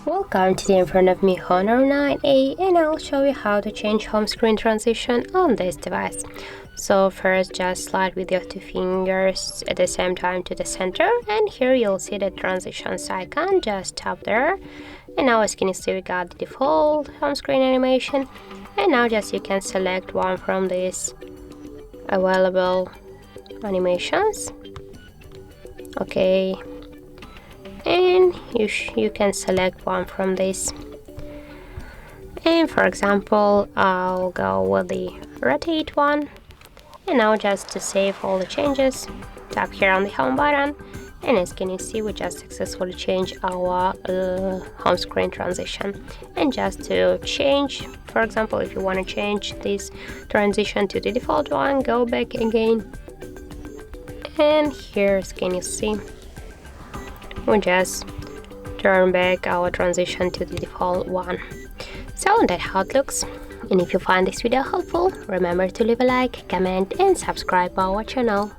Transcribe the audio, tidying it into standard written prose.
Welcome to the in front of me Honor 9A, and I'll show you how to change home screen transition on this device. So first, just slide with your two fingers at the same time to the center, and here you'll see the transitions icon. Just tap there, and now as you can see we got the default home screen animation, and now just you can select one from these available animations. Okay, and you can select one from this, and for example I'll go with the rotate one. And now just to save all the changes, tap here on the home button, and as can you see we just successfully changed our home screen transition. And just to change, for example, if you want to change this transition to the default one, go back again, and here as can you see we just turn back our transition to the default one. So that's how it looks. And if you find this video helpful, remember to leave a like, comment and subscribe our channel.